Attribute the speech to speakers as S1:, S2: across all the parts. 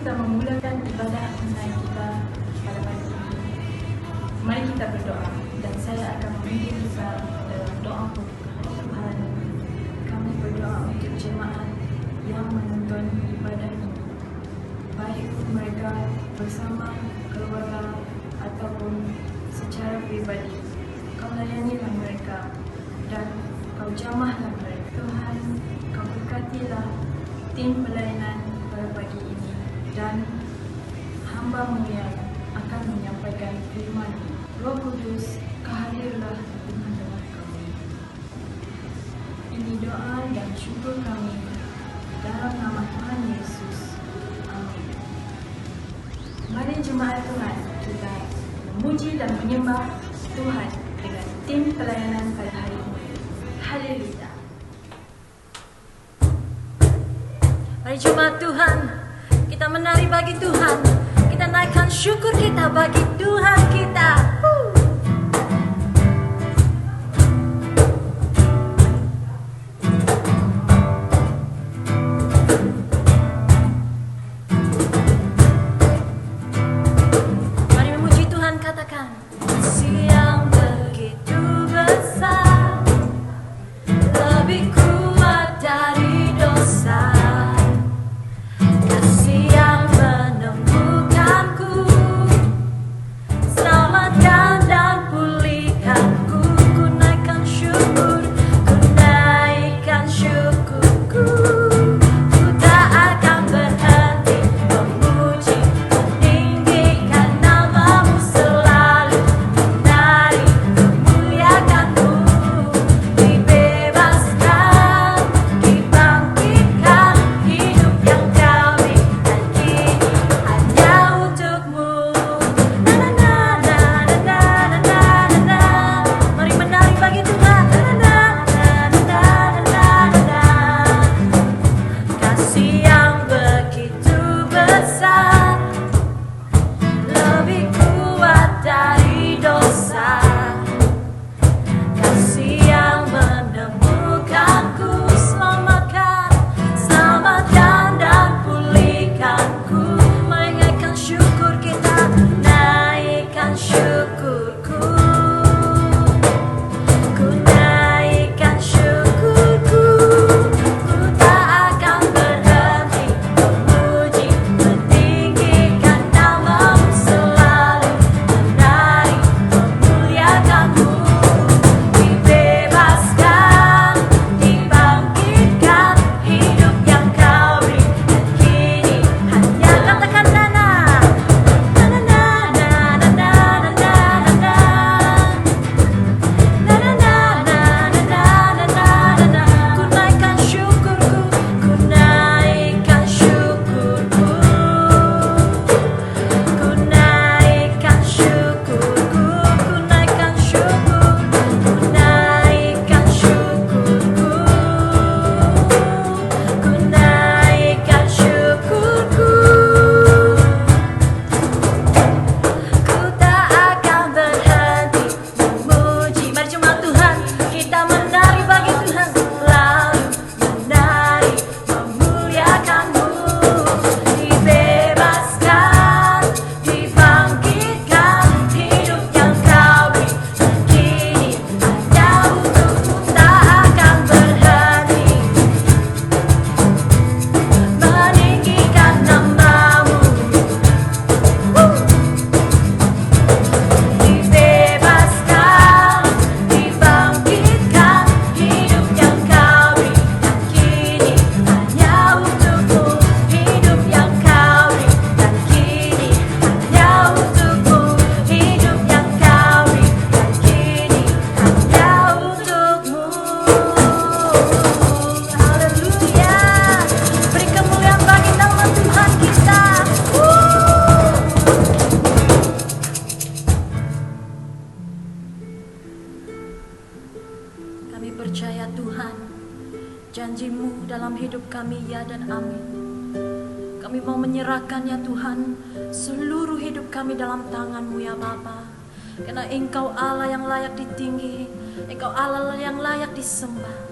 S1: kita memulakan ibadah online kita pada pagi ini, mari kita berdoa dan saya akan memimpin kita dalam doa pembukaan. Tuhan, kami berdoa untuk jemaat yang menonton ibadah ini, baik mereka bersama keluarga ataupun secara pribadi. Kau layanilah mereka dan Kau jamahlah mereka. Tuhan, Kau berkatilah tim pelayanan pada pagi ini dan hamba-Mu yang akan menyampaikan firman. Roh Kudus, hadirlah di tengah-tengah kami. Ini doa dan syukur kami dalam nama Tuhan Yesus. Amin. Mari jemaat Tuhan, kita memuji dan menyembah Tuhan dengan tim pelayanan pada hari ini. Haleluya.
S2: Mari jemaat Tuhan, kita menari bagi Tuhan. Kita naikkan syukur kita bagi Tuhan kita. Mari memuji Tuhan, katakan. Kasih yang begitu besar, lebih kuat dari dosa. Kasih yang menemukanku, selamatkan dan pulihkanku. Ku naikkan syukur, ku naikkan syukurku. Ku tak akan berhenti memuji, meninggikan nama-Mu selalu, menari, memuliakan-Mu. Dibebaskan, dibangkitkan, hidup yang Kau berikan kini hanya untuk-Mu. Na na na na na na na na na. Mari menari bagi Tuhan. Na na na na na na na. Kasih yang begitu besar, lebih kuat dari dosa. Kasih yang menemukanku, selamatkan dan pulihkanku. Mari naikkan syukur kita, naikkan syukurku. Ku naikkan syukurku, ku tak akan berhenti memuji, meninggikan nama-Mu selalu, menari, memuliakan-Mu. Dibebaskan, dibangkitkan, hidup yang Kau berikan kini hanya katakan nana, nana nana nana nana nana, nana nana nana nana nana. Ku naikkan syukurku, ku naikkan syukurku, ku naikkan syukurku, ku naikkan syukur, ku naikkan syukurku, ku naikkan syukurku. Ku tak akan berhenti memuji. Mari jemaat Tuhan, kita menari bagi Tuhan selalu, menari, memuliakan-Mu. Dibebaskan, dibangkitkan, hidup yang Kau berikan kini hanya untuk-Mu. Tak akan berhenti meninggikan nama-Mu. Dibebaskan, dibangkitkan, hidup yang Kau berikan kini hanya untuk-Mu. Hidup yang Kau berikan kini hanya untuk-Mu. Hidup yang Kau berikan kini hanya untuk-Mu. Haleluya. Beri kemuliaan bagi nama Tuhan kita. Kami percaya Tuhan, janji-Mu dalam hidup kami ya dan amin. Kami mau menyerahkan ya Tuhan seluruh hidup kami dalam tangan-Mu ya Bapa. Karena Engkau Allah yang layak ditinggi, Engkau Allah yang layak disembah.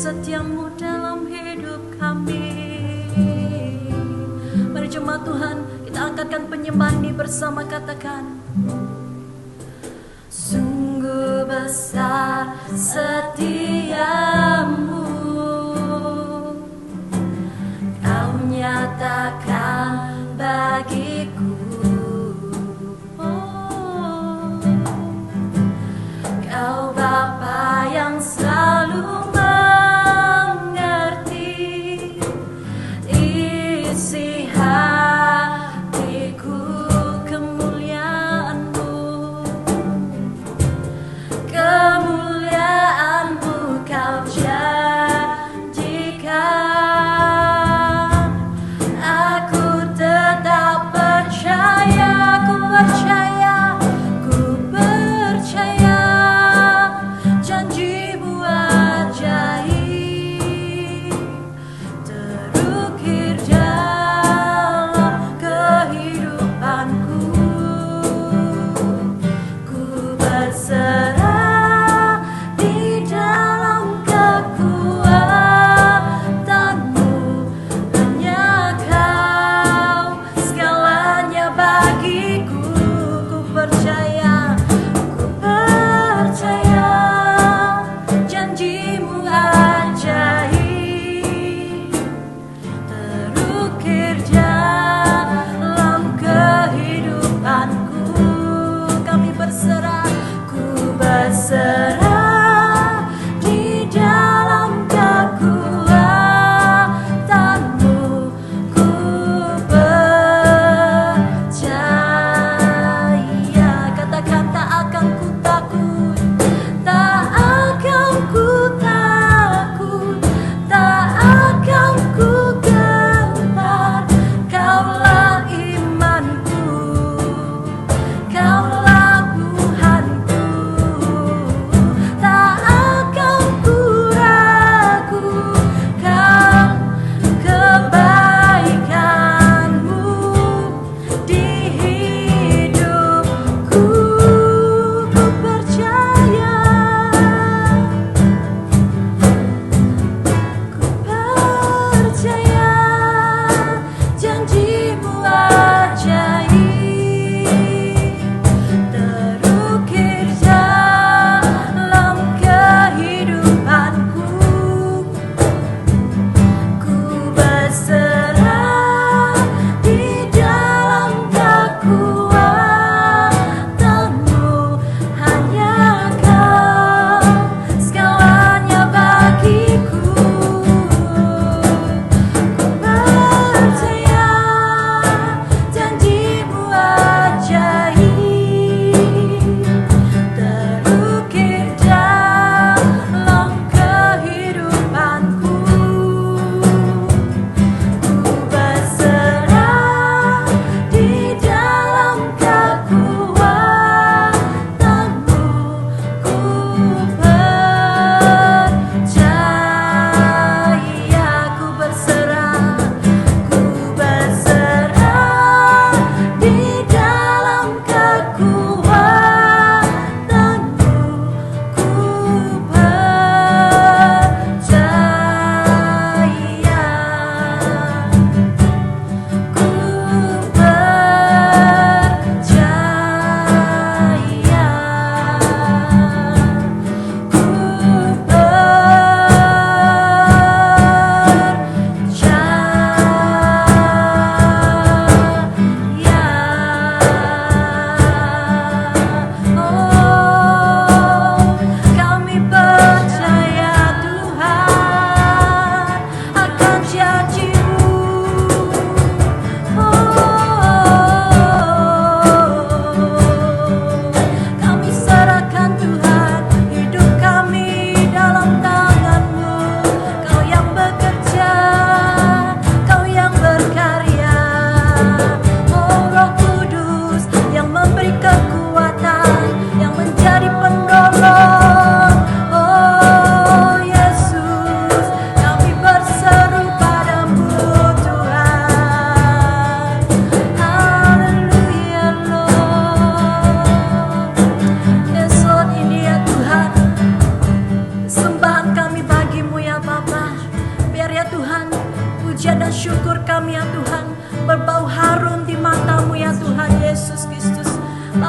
S2: setiamu dalam hidup kami. Mari jemaat Tuhan, kita angkatkan penyembahan ini bersama, katakan: sungguh besar setiamu, kau nyatakan bagiku. Oh, kau Bapa yang selalu mengerti isi hatiku. Kemuliaan-Mu kau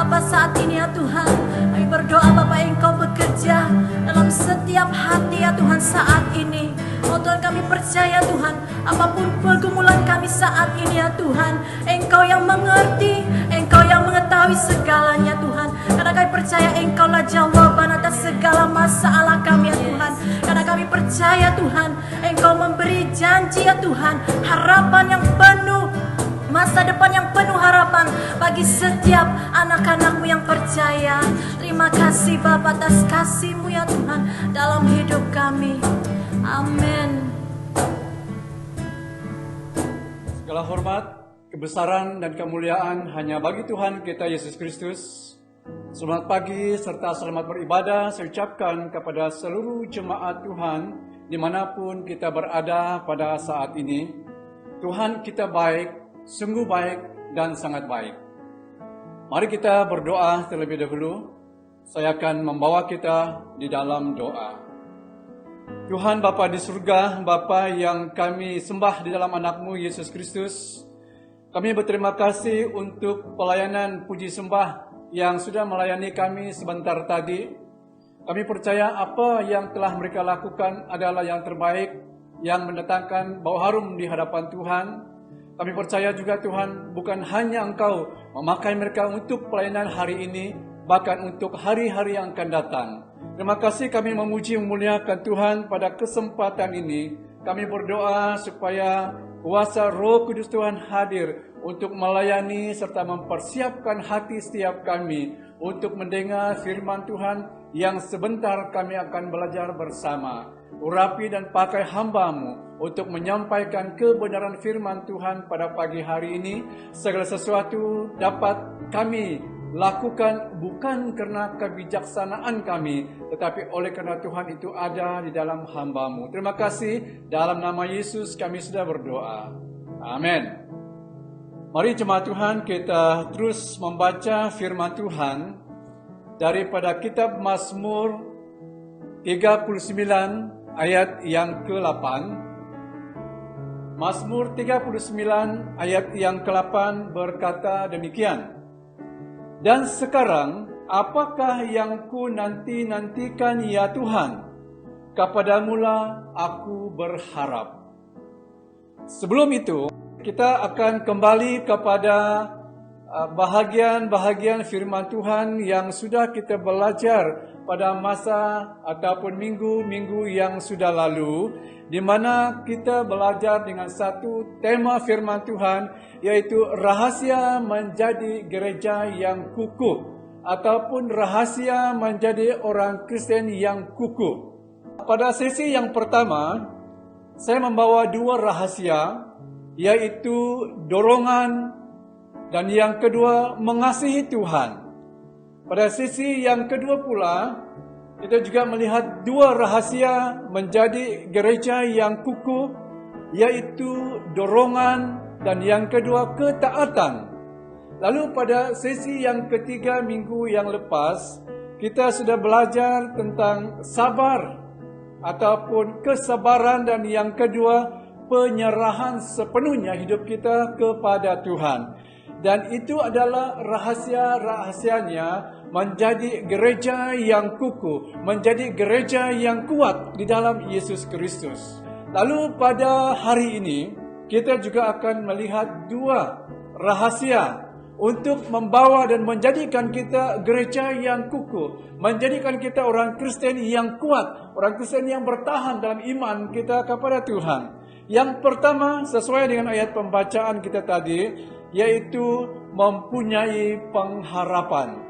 S2: Bapa, saat ini ya Tuhan, kami berdoa Bapa, Engkau bekerja dalam setiap hati ya Tuhan saat ini. Oh Tuhan, kami percaya Tuhan, apapun pergumulan kami saat ini ya Tuhan, Engkau yang mengerti, Engkau yang mengetahui segalanya Tuhan. Karena kami percaya Engkaulah jawaban atas segala masalah kami ya Tuhan. Karena kami percaya Tuhan, Engkau memberi janji ya Tuhan, harapan yang penuh, masa depan yang penuh harapan bagi setiap anak-anak-Mu yang percaya. Terima kasih Bapa atas kasih-Mu ya Tuhan dalam hidup kami. Amin.
S3: Segala hormat, kebesaran dan kemuliaan hanya bagi Tuhan kita Yesus Kristus. Selamat pagi serta selamat beribadah saya ucapkan kepada seluruh jemaat Tuhan dimanapun kita berada pada saat ini. Tuhan kita baik, sungguh baik dan sangat baik. Mari kita berdoa terlebih dahulu. Saya akan membawa kita di dalam doa. Tuhan Bapa di surga, Bapa yang kami sembah di dalam anak-Mu Yesus Kristus, kami berterima kasih untuk pelayanan puji sembah yang sudah melayani kami sebentar tadi. Kami percaya apa yang telah mereka lakukan adalah yang terbaik, yang mendatangkan bau harum di hadapan Tuhan. Kami percaya juga Tuhan, bukan hanya Engkau memakai mereka untuk pelayanan hari ini, bahkan untuk hari-hari yang akan datang. Terima kasih, kami memuji memuliakan Tuhan pada kesempatan ini. Kami berdoa supaya kuasa Roh Kudus Tuhan hadir untuk melayani serta mempersiapkan hati setiap kami untuk mendengar firman Tuhan yang sebentar kami akan belajar bersama. Urapi dan pakai hamba-Mu untuk menyampaikan kebenaran firman Tuhan pada pagi hari ini. Segala sesuatu dapat kami lakukan bukan karena kebijaksanaan kami, tetapi oleh karena Tuhan itu ada di dalam hamba-Mu. Terima kasih, dalam nama Yesus kami sudah berdoa. Amin. Mari jemaat Tuhan, kita terus membaca firman Tuhan daripada kitab Mazmur 39 ayat yang ke-8. Mazmur 39 ayat yang ke-8 berkata demikian. Dan sekarang, apakah yang ku nanti-nantikan ya Tuhan? Kepadamu-lah aku berharap. Sebelum itu, kita akan kembali kepada bahagian-bahagian firman Tuhan yang sudah kita belajar pada masa ataupun minggu-minggu yang sudah lalu, di mana kita belajar dengan satu tema firman Tuhan, yaitu rahasia menjadi gereja yang kukuh ataupun rahasia menjadi orang Kristen yang kukuh. Pada sesi yang pertama, saya membawa dua rahasia, yaitu dorongan dan yang kedua mengasihi Tuhan. Pada sesi yang kedua pula, kita juga melihat dua rahasia menjadi gereja yang kukuh, yaitu dorongan dan yang kedua ketaatan. Lalu pada sesi yang ketiga minggu yang lepas, kita sudah belajar tentang sabar ataupun kesabaran dan yang kedua penyerahan sepenuhnya hidup kita kepada Tuhan. Dan itu adalah rahasia-rahasianya menjadi gereja yang kukuh, menjadi gereja yang kuat di dalam Yesus Kristus. Lalu pada hari ini, kita juga akan melihat dua rahasia untuk membawa dan menjadikan kita gereja yang kukuh, menjadikan kita orang Kristen yang kuat, orang Kristen yang bertahan dalam iman kita kepada Tuhan. Yang pertama, sesuai dengan ayat pembacaan kita tadi, yaitu mempunyai pengharapan.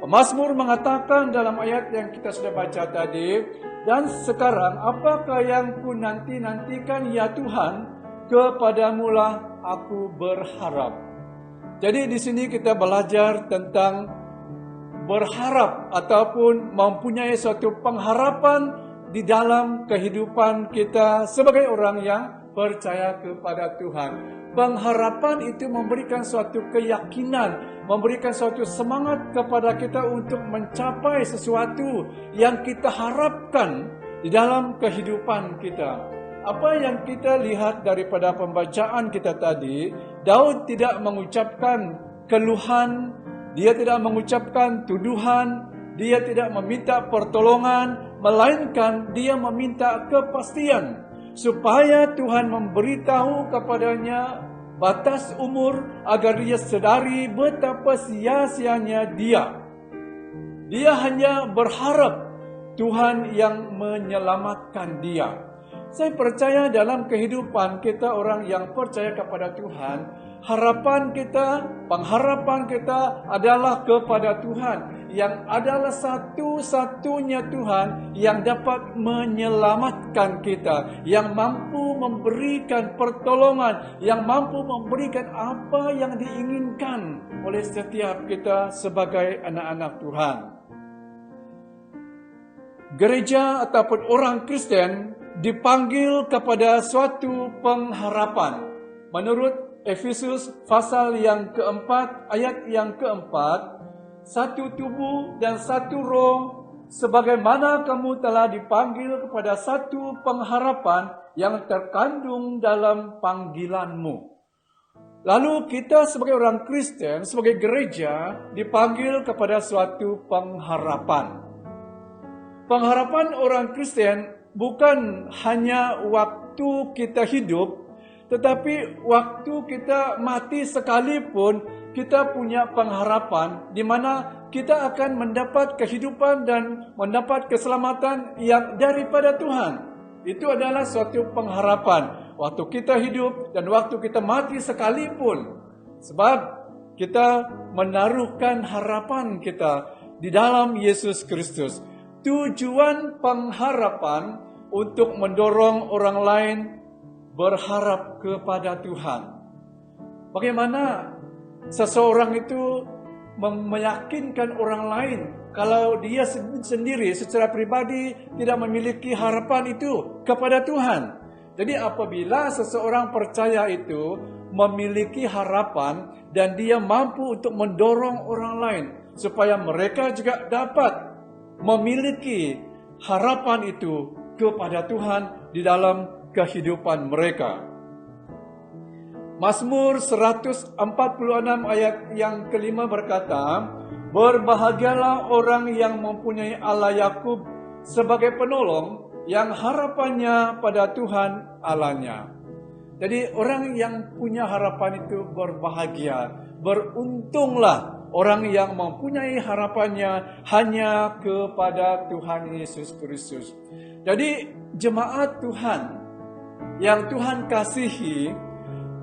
S3: Mazmur mengatakan dalam ayat yang kita sudah baca tadi, dan sekarang apakah yang ku nanti-nantikan ya Tuhan, kepadamu-lah aku berharap. Jadi di sini kita belajar tentang berharap ataupun mempunyai suatu pengharapan di dalam kehidupan kita sebagai orang yang percaya kepada Tuhan. Pengharapan itu memberikan suatu keyakinan, memberikan suatu semangat kepada kita untuk mencapai sesuatu yang kita harapkan di dalam kehidupan kita. Apa yang kita lihat daripada pembacaan kita tadi, Daud tidak mengucapkan keluhan dia tidak mengucapkan tuduhan, dia tidak meminta pertolongan, melainkan dia meminta kepastian supaya Tuhan memberitahu kepadanya batas umur agar dia sedari betapa sia-sianya dia. Dia hanya berharap Tuhan yang menyelamatkan dia. Saya percaya dalam kehidupan kita orang yang percaya kepada Tuhan, harapan kita, pengharapan kita adalah kepada Tuhan, yang adalah satu-satunya Tuhan yang dapat menyelamatkan kita, yang mampu memberikan pertolongan, yang mampu memberikan apa yang diinginkan oleh setiap kita sebagai anak-anak Tuhan. Gereja ataupun orang Kristen dipanggil kepada suatu pengharapan. Menurut Efesus pasal yang keempat, ayat yang keempat, satu tubuh dan satu roh, sebagaimana kamu telah dipanggil kepada satu pengharapan yang terkandung dalam panggilanmu. Lalu kita sebagai orang Kristen, sebagai gereja, dipanggil kepada suatu pengharapan. Pengharapan orang Kristen bukan hanya waktu kita hidup, tetapi waktu kita mati sekalipun kita punya pengharapan di mana kita akan mendapat kehidupan dan mendapat keselamatan yang daripada Tuhan. Itu adalah suatu pengharapan waktu kita hidup dan waktu kita mati sekalipun. Sebab kita menaruhkan harapan kita di dalam Yesus Kristus. Tujuan pengharapan untuk mendorong orang lain berharap kepada Tuhan. Bagaimana seseorang itu meyakinkan orang lain kalau dia sendiri secara pribadi tidak memiliki harapan itu kepada Tuhan? Jadi apabila seseorang percaya itu memiliki harapan dan dia mampu untuk mendorong orang lain supaya mereka juga dapat memiliki harapan itu kepada Tuhan di dalam kehidupan mereka. Mazmur 146 ayat yang kelima berkata, berbahagialah orang yang mempunyai Allah Yakub sebagai penolong, yang harapannya pada Tuhan Allahnya. Jadi orang yang punya harapan itu berbahagia, beruntunglah orang yang mempunyai harapannya hanya kepada Tuhan Yesus Kristus. Jadi jemaat Tuhan yang Tuhan kasihi,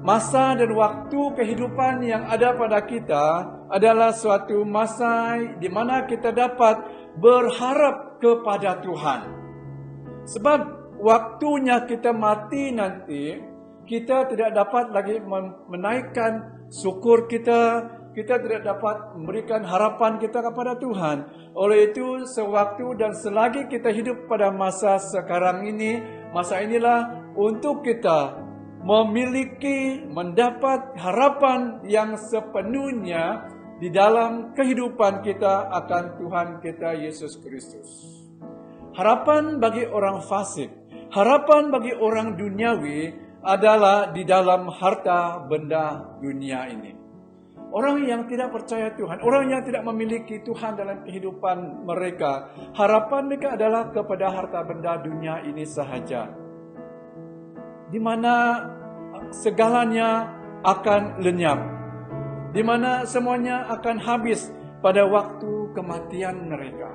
S3: masa dan waktu kehidupan yang ada pada kita adalah suatu masa di mana kita dapat berharap kepada Tuhan. Sebab waktunya kita mati nanti, kita tidak dapat lagi menaikkan syukur kita, kita tidak dapat memberikan harapan kita kepada Tuhan. Oleh itu, sewaktu dan selagi kita hidup pada masa sekarang ini, masa inilah untuk kita memiliki, mendapat harapan yang sepenuhnya di dalam kehidupan kita akan Tuhan kita Yesus Kristus. Harapan bagi orang fasik, harapan bagi orang duniawi adalah di dalam harta benda dunia ini. Orang yang tidak percaya Tuhan, orang yang tidak memiliki Tuhan dalam kehidupan mereka, harapan mereka adalah kepada harta benda dunia ini sahaja, di mana segalanya akan lenyap, di mana semuanya akan habis pada waktu kematian mereka.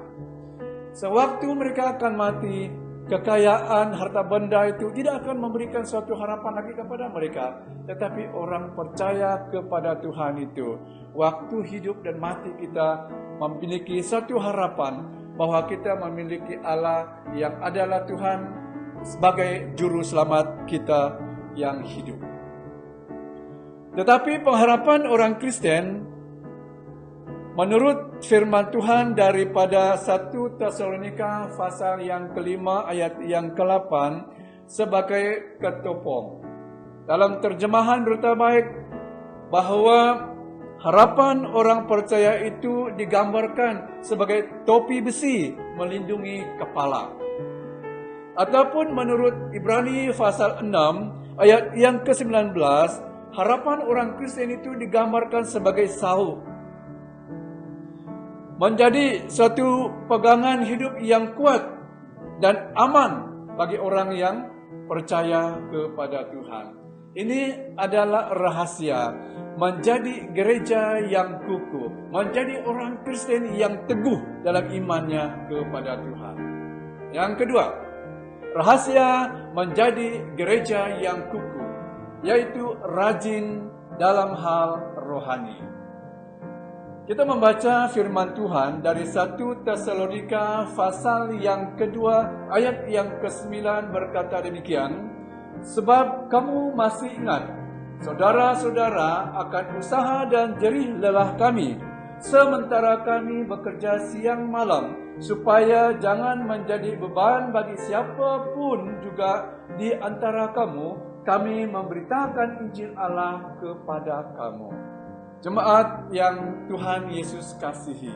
S3: Sewaktu mereka akan mati, kekayaan harta benda itu tidak akan memberikan suatu harapan lagi kepada mereka. Tetapi orang percaya kepada Tuhan itu, waktu hidup dan mati kita memiliki suatu harapan bahwa kita memiliki Allah yang adalah Tuhan sebagai juru selamat kita yang hidup. Tetapi pengharapan orang Kristen menurut firman Tuhan daripada 1 Tesalonika pasal yang kelima ayat yang ke-8 sebagai ketopong. Dalam terjemahan Berita Baik bahwa harapan orang percaya itu digambarkan sebagai topi besi melindungi kepala. Ataupun menurut Ibrani pasal 6 ayat yang ke-19, harapan orang Kristen itu digambarkan sebagai sauh menjadi suatu pegangan hidup yang kuat dan aman bagi orang yang percaya kepada Tuhan. Ini adalah rahasia menjadi gereja yang kukuh, menjadi orang Kristen yang teguh dalam imannya kepada Tuhan. Yang kedua, rahasia menjadi gereja yang kukuh, yaitu rajin dalam hal rohani. Kita membaca firman Tuhan dari 1 Tesalonika pasal yang kedua ayat yang ke-9 berkata demikian, sebab kamu masih ingat, saudara-saudara, akan usaha dan jerih lelah kami, sementara kami bekerja siang malam, supaya jangan menjadi beban bagi siapapun juga di antara kamu, kami memberitakan Injil Allah kepada kamu. Jemaat yang Tuhan Yesus kasihi,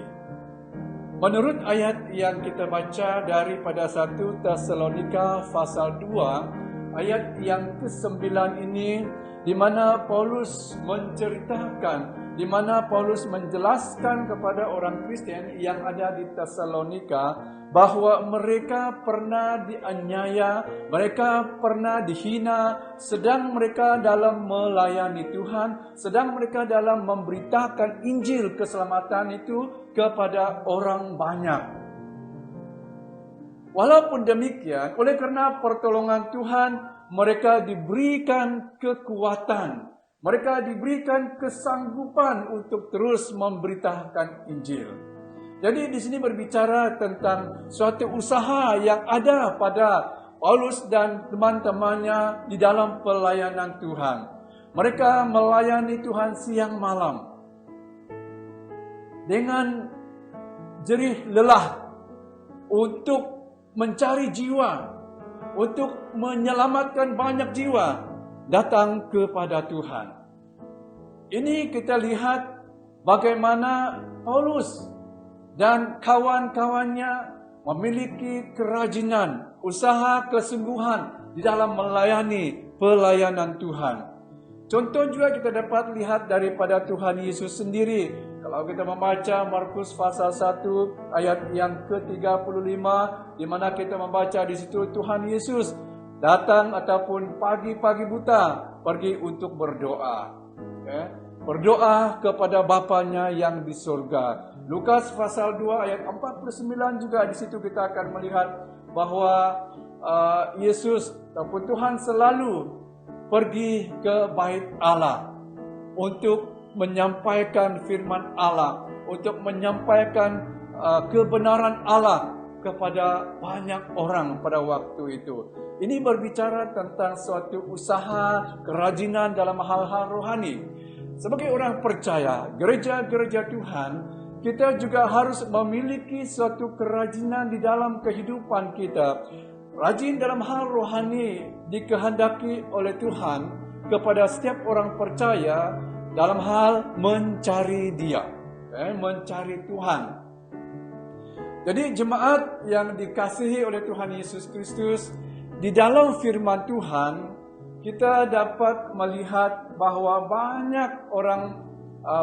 S3: menurut ayat yang kita baca daripada 1 Tesalonika pasal 2 ayat yang ke-9 ini, di mana Paulus menceritakan, di mana Paulus menjelaskan kepada orang Kristen yang ada di Tesalonika bahwa mereka pernah dianiaya, mereka pernah dihina, sedang mereka dalam melayani Tuhan, sedang mereka dalam memberitakan Injil keselamatan itu kepada orang banyak. Walaupun demikian, oleh karena pertolongan Tuhan, mereka diberikan kekuatan, mereka diberikan kesanggupan untuk terus memberitakan Injil. Jadi di sini berbicara tentang suatu usaha yang ada pada Paulus dan teman-temannya di dalam pelayanan Tuhan. Mereka melayani Tuhan siang malam dengan jerih lelah untuk mencari jiwa, untuk menyelamatkan banyak jiwa datang kepada Tuhan. Ini kita lihat bagaimana Paulus dan kawan-kawannya memiliki kerajinan, usaha kesungguhan di dalam melayani pelayanan Tuhan. Contoh juga kita dapat lihat daripada Tuhan Yesus sendiri. Kalau kita membaca Markus pasal 1 ayat yang ke-35, di mana kita membaca di situ Tuhan Yesus datang ataupun pagi-pagi buta pergi untuk berdoa. Berdoa kepada Bapanya yang di surga. Lukas pasal 2 ayat 49 juga di situ kita akan melihat bahwa Yesus ataupun Tuhan selalu pergi ke bait Allah untuk menyampaikan firman Allah, untuk menyampaikan kebenaran Allah kepada banyak orang pada waktu itu. Ini berbicara tentang suatu usaha kerajinan dalam hal-hal rohani. Sebagai orang percaya, gereja-gereja Tuhan, kita juga harus memiliki suatu kerajinan di dalam kehidupan kita. Rajin dalam hal rohani dikehendaki oleh Tuhan kepada setiap orang percaya dalam hal mencari Dia, mencari Tuhan. Jadi jemaat yang dikasihi oleh Tuhan Yesus Kristus, di dalam firman Tuhan kita dapat melihat bahwa banyak orang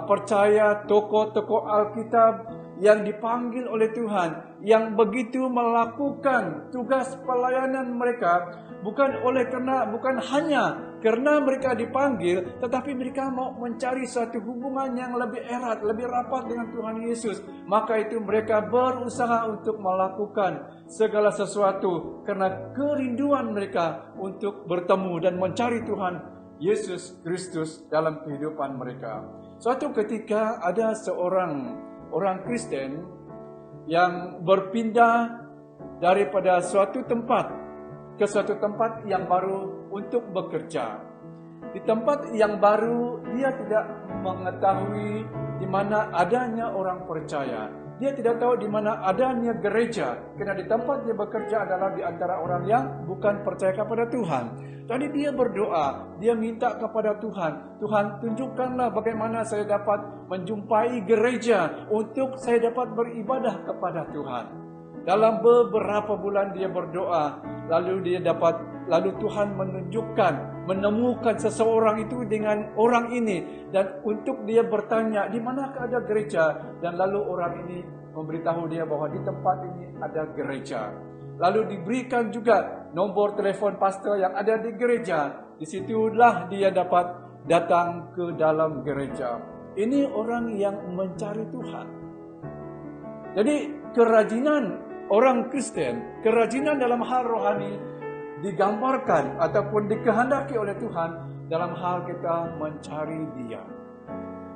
S3: percaya, tokoh-tokoh Alkitab yang dipanggil oleh Tuhan, yang begitu melakukan tugas pelayanan mereka bukan hanya karena mereka dipanggil, tetapi mereka mau mencari suatu hubungan yang lebih erat, lebih rapat dengan Tuhan Yesus. Maka itu mereka berusaha untuk melakukan segala sesuatu karena kerinduan mereka untuk bertemu dan mencari Tuhan Yesus Kristus dalam kehidupan mereka. Suatu ketika ada seorang orang Kristen yang berpindah daripada suatu tempat ke suatu tempat yang baru untuk bekerja. Di tempat yang baru dia tidak mengetahui di mana adanya orang percaya. Dia tidak tahu di mana adanya gereja, karena di tempat dia bekerja adalah di antara orang yang bukan percaya kepada Tuhan. Jadi dia berdoa, dia minta kepada Tuhan, Tuhan tunjukkanlah bagaimana saya dapat menjumpai gereja untuk saya dapat beribadah kepada Tuhan. Dalam beberapa bulan dia berdoa, lalu Tuhan menemukan seseorang itu dengan orang ini, dan untuk dia bertanya di manakah ada gereja, dan lalu orang ini memberitahu dia bahwa di tempat ini ada gereja. Lalu diberikan juga nombor telefon pastor yang ada di gereja. Disitulah dia dapat datang ke dalam gereja. Ini orang yang mencari Tuhan. Jadi kerajinan orang Kristen, kerajinan dalam hal rohani digambarkan ataupun dikehendaki oleh Tuhan dalam hal kita mencari Dia.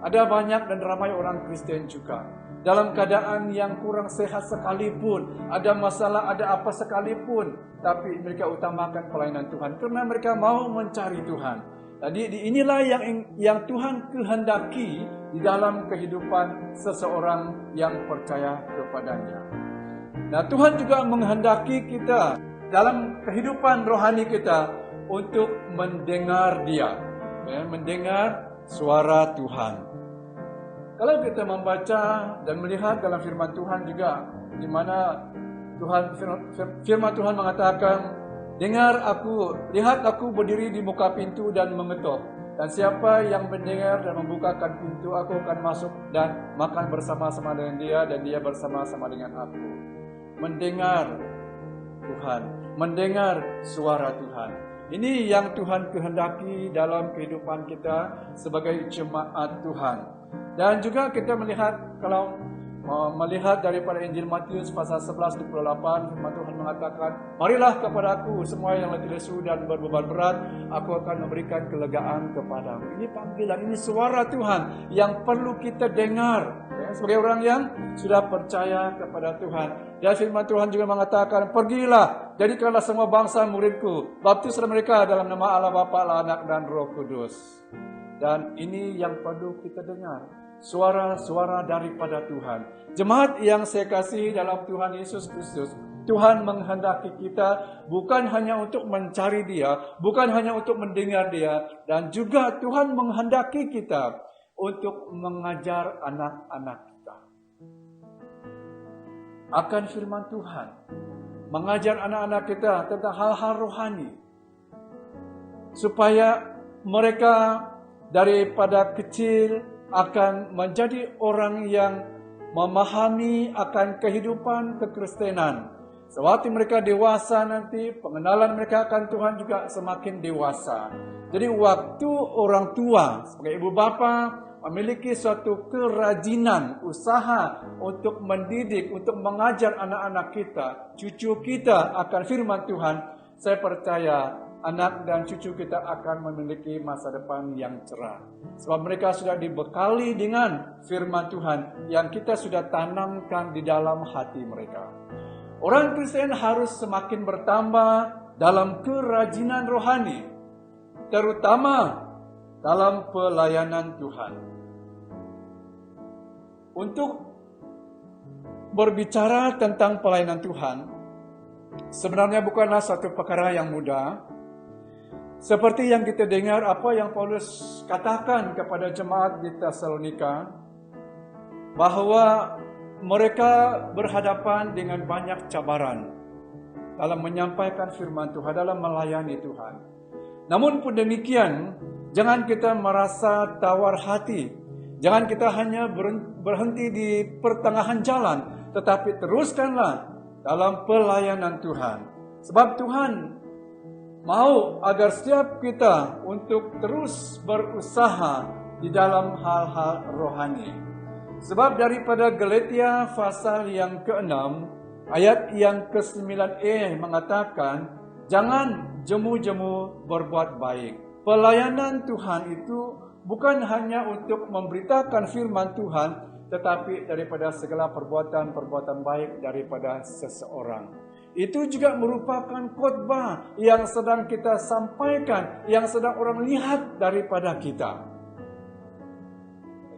S3: Ada banyak dan ramai orang Kristen juga dalam keadaan yang kurang sehat sekalipun, ada masalah, ada apa sekalipun, tapi mereka utamakan pelayanan Tuhan karena mereka mau mencari Tuhan. Jadi inilah yang Tuhan kehendaki di dalam kehidupan seseorang yang percaya kepadanya. Nah, Tuhan juga menghendaki kita dalam kehidupan rohani kita untuk mendengar Dia, mendengar suara Tuhan. Kalau kita membaca dan melihat dalam firman Tuhan juga, di mana firman Tuhan mengatakan, dengar aku, lihat aku berdiri di muka pintu dan mengetuk. Dan siapa yang mendengar dan membukakan pintu, aku akan masuk dan makan bersama-sama dengan dia, dan dia bersama-sama dengan aku. Mendengar Tuhan, mendengar suara Tuhan. Ini yang Tuhan kehendaki dalam kehidupan kita sebagai jemaat Tuhan. Dan juga kita melihat, kalau melihat daripada Injil Matius pasal 11:28, firman Tuhan mengatakan, marilah kepadaku semua yang letih lesu dan berbeban berat, aku akan memberikan kelegaan kepadamu. Ini panggilan, ini suara Tuhan yang perlu kita dengar, sebagai orang yang sudah percaya kepada Tuhan. Dan firman Tuhan juga mengatakan, pergilah, jadikanlah semua bangsa muridku, baptislah mereka dalam nama Allah Bapa, Allah Anak dan Roh Kudus. Dan ini yang perlu kita dengar, suara-suara daripada Tuhan. Jemaat yang saya kasih dalam Tuhan Yesus Kristus, Tuhan menghendaki kita bukan hanya untuk mencari Dia, bukan hanya untuk mendengar Dia, dan juga Tuhan menghendaki kita untuk mengajar anak-anak kita akan firman Tuhan, mengajar anak-anak kita tentang hal-hal rohani, supaya mereka daripada kecil akan menjadi orang yang memahami akan kehidupan kekristenan. Sewaktu mereka dewasa nanti, pengenalan mereka akan Tuhan juga semakin dewasa. Jadi waktu orang tua sebagai ibu bapa memiliki suatu kerajinan, usaha untuk mendidik, untuk mengajar anak-anak kita, cucu kita akan firman Tuhan, saya percaya anak dan cucu kita akan memiliki masa depan yang cerah. Sebab mereka sudah dibekali dengan firman Tuhan yang kita sudah tanamkan di dalam hati mereka. Orang Kristen harus semakin bertambah dalam kerajinan rohani, terutama dalam pelayanan Tuhan. Untuk berbicara tentang pelayanan Tuhan, sebenarnya bukanlah satu perkara yang mudah. Seperti yang kita dengar apa yang Paulus katakan kepada jemaat di Tesalonika, bahwa mereka berhadapan dengan banyak cabaran dalam menyampaikan firman Tuhan, dalam melayani Tuhan. Namun pun demikian, jangan kita merasa tawar hati, jangan kita hanya berhenti di pertengahan jalan, tetapi teruskanlah dalam pelayanan Tuhan. Sebab Tuhan mau agar setiap kita untuk terus berusaha di dalam hal-hal rohani. Sebab daripada Galatia pasal yang ke-6, ayat yang ke-9e mengatakan, jangan jemu-jemu berbuat baik. Pelayanan Tuhan itu bukan hanya untuk memberitakan firman Tuhan, tetapi daripada segala perbuatan-perbuatan baik daripada seseorang. Itu juga merupakan khotbah yang sedang kita sampaikan, yang sedang orang lihat daripada kita.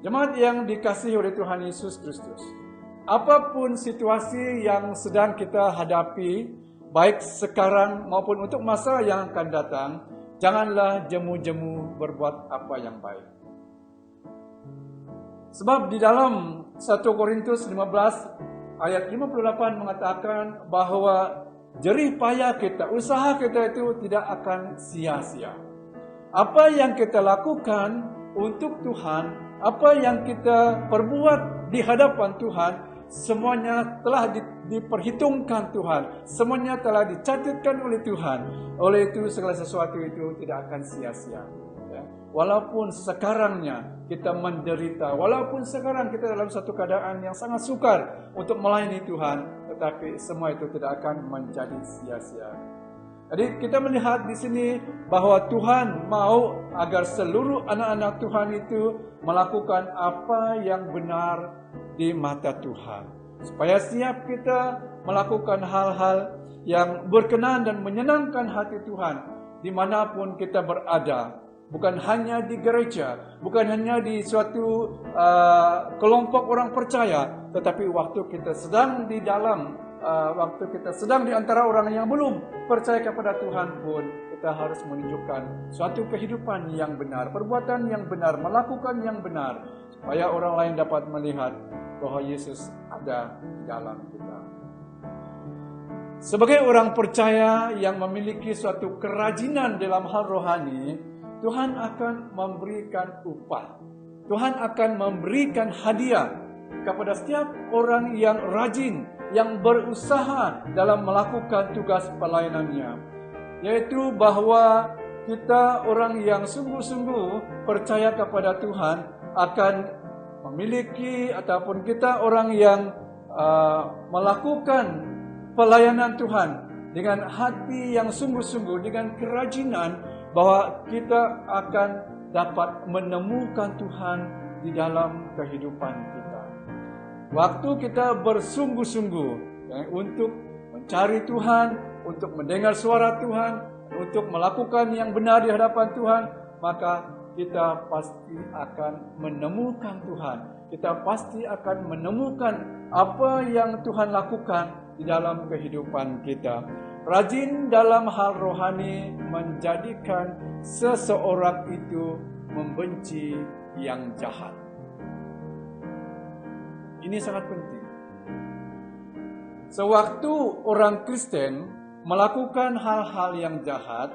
S3: Jemaat yang dikasihi oleh Tuhan Yesus Kristus, apapun situasi yang sedang kita hadapi, baik sekarang maupun untuk masa yang akan datang, janganlah jemu-jemu berbuat apa yang baik. Sebab di dalam 1 Korintus 15 ayat 58 mengatakan bahwa jerih payah kita, usaha kita itu tidak akan sia-sia. Apa yang kita lakukan untuk Tuhan, apa yang kita perbuat di hadapan Tuhan, semuanya telah diperhitungkan Tuhan, semuanya telah dicatatkan oleh Tuhan. Oleh itu segala sesuatu itu tidak akan sia-sia. Ya. Walaupun sekarangnya kita menderita, walaupun sekarang kita dalam satu keadaan yang sangat sukar untuk melayani Tuhan, tetapi semua itu tidak akan menjadi sia-sia. Jadi kita melihat di sini bahwa Tuhan mau agar seluruh anak-anak Tuhan itu melakukan apa yang benar di mata Tuhan. Supaya siap kita melakukan hal-hal yang berkenan dan menyenangkan hati Tuhan dimanapun kita berada. Bukan hanya di gereja, bukan hanya di suatu kelompok orang percaya, tetapi waktu kita sedang di dalam waktu kita sedang di antara orang yang belum percaya kepada Tuhan pun, kita harus menunjukkan suatu kehidupan yang benar, perbuatan yang benar, melakukan yang benar, supaya orang lain dapat melihat bahwa Yesus ada di dalam kita. Sebagai orang percaya yang memiliki suatu kerajinan dalam hal rohani, Tuhan akan memberikan upah. Tuhan akan memberikan hadiah kepada setiap orang yang rajin, yang berusaha dalam melakukan tugas pelayanannya. Yaitu bahwa kita orang yang sungguh-sungguh percaya kepada Tuhan akan memiliki, ataupun kita orang yang melakukan pelayanan Tuhan dengan hati yang sungguh-sungguh, dengan kerajinan, bahwa kita akan dapat menemukan Tuhan di dalam kehidupan kita. Waktu kita bersungguh-sungguh untuk mencari Tuhan, untuk mendengar suara Tuhan, untuk melakukan yang benar di hadapan Tuhan, maka kita pasti akan menemukan Tuhan. Kita pasti akan menemukan apa yang Tuhan lakukan di dalam kehidupan kita. Rajin dalam hal rohani menjadikan seseorang itu membenci yang jahat. Ini sangat penting. Sewaktu orang Kristen melakukan hal-hal yang jahat,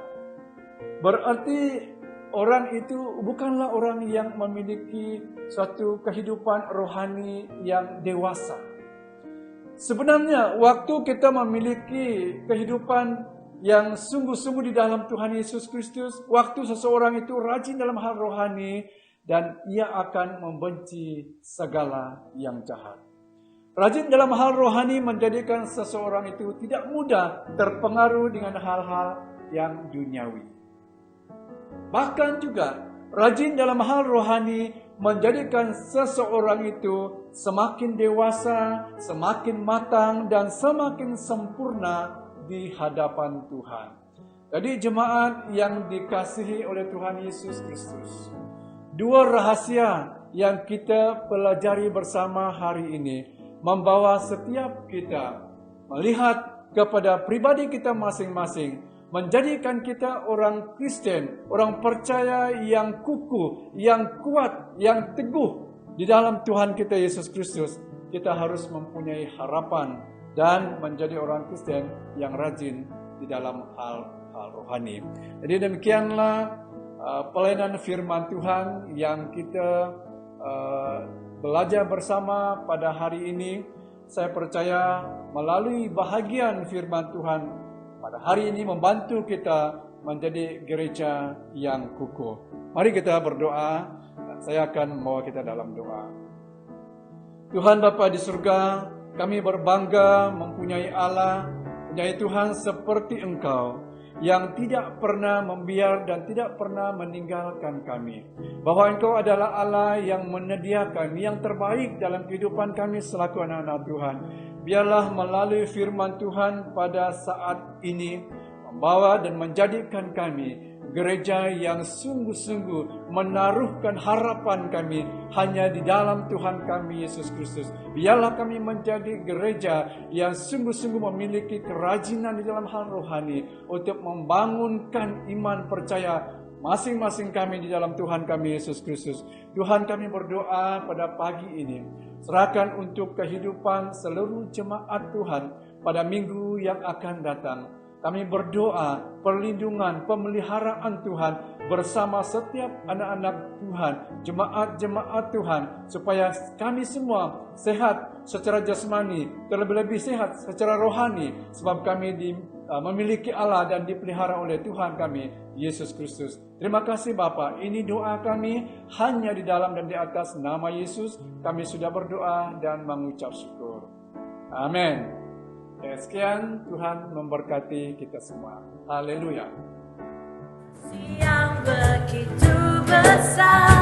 S3: berarti orang itu bukanlah orang yang memiliki suatu kehidupan rohani yang dewasa. Sebenarnya waktu kita memiliki kehidupan yang sungguh-sungguh di dalam Tuhan Yesus Kristus, waktu seseorang itu rajin dalam hal rohani, dan ia akan membenci segala yang jahat. Rajin dalam hal rohani menjadikan seseorang itu tidak mudah terpengaruh dengan hal-hal yang duniawi. Bahkan juga rajin dalam hal rohani menjadikan seseorang itu semakin dewasa, semakin matang, dan semakin sempurna di hadapan Tuhan. Jadi jemaat yang dikasihi oleh Tuhan Yesus Kristus, dua rahasia yang kita pelajari bersama hari ini membawa setiap kita melihat kepada pribadi kita masing-masing, menjadikan kita orang Kristen, orang percaya yang kukuh, yang kuat, yang teguh di dalam Tuhan kita Yesus Kristus. Kita harus mempunyai harapan dan menjadi orang Kristen yang rajin di dalam hal rohani. Jadi demikianlah pelayanan firman Tuhan yang kita belajar bersama pada hari ini. Saya percaya melalui bahagian firman Tuhan pada hari ini membantu kita menjadi gereja yang kukuh. Mari kita berdoa. Saya akan membawa kita dalam doa. Tuhan Bapa di surga, kami berbangga mempunyai Allah, mempunyai Tuhan seperti Engkau, yang tidak pernah membiar dan tidak pernah meninggalkan kami. Bahwa Engkau adalah Allah yang menyediakan yang terbaik dalam kehidupan kami selaku anak-anak Tuhan. Biarlah melalui firman Tuhan pada saat ini membawa dan menjadikan kami gereja yang sungguh-sungguh menaruhkan harapan kami hanya di dalam Tuhan kami Yesus Kristus. Biarlah kami menjadi gereja yang sungguh-sungguh memiliki kerajinan di dalam hal rohani untuk membangunkan iman percaya masing-masing kami di dalam Tuhan kami Yesus Kristus. Tuhan, kami berdoa pada pagi ini, serahkan untuk kehidupan seluruh jemaat Tuhan pada minggu yang akan datang. Kami berdoa perlindungan, pemeliharaan Tuhan bersama setiap anak-anak Tuhan, jemaat-jemaat Tuhan, supaya kami semua sehat secara jasmani, terlebih-lebih sehat secara rohani, sebab kami memiliki Allah dan dipelihara oleh Tuhan kami, Yesus Kristus. Terima kasih Bapa. Ini doa kami hanya di dalam dan di atas nama Yesus. Kami sudah berdoa dan mengucap syukur. Amin. Sekian, Tuhan memberkati kita semua. Haleluya.
S2: Yang begitu besar.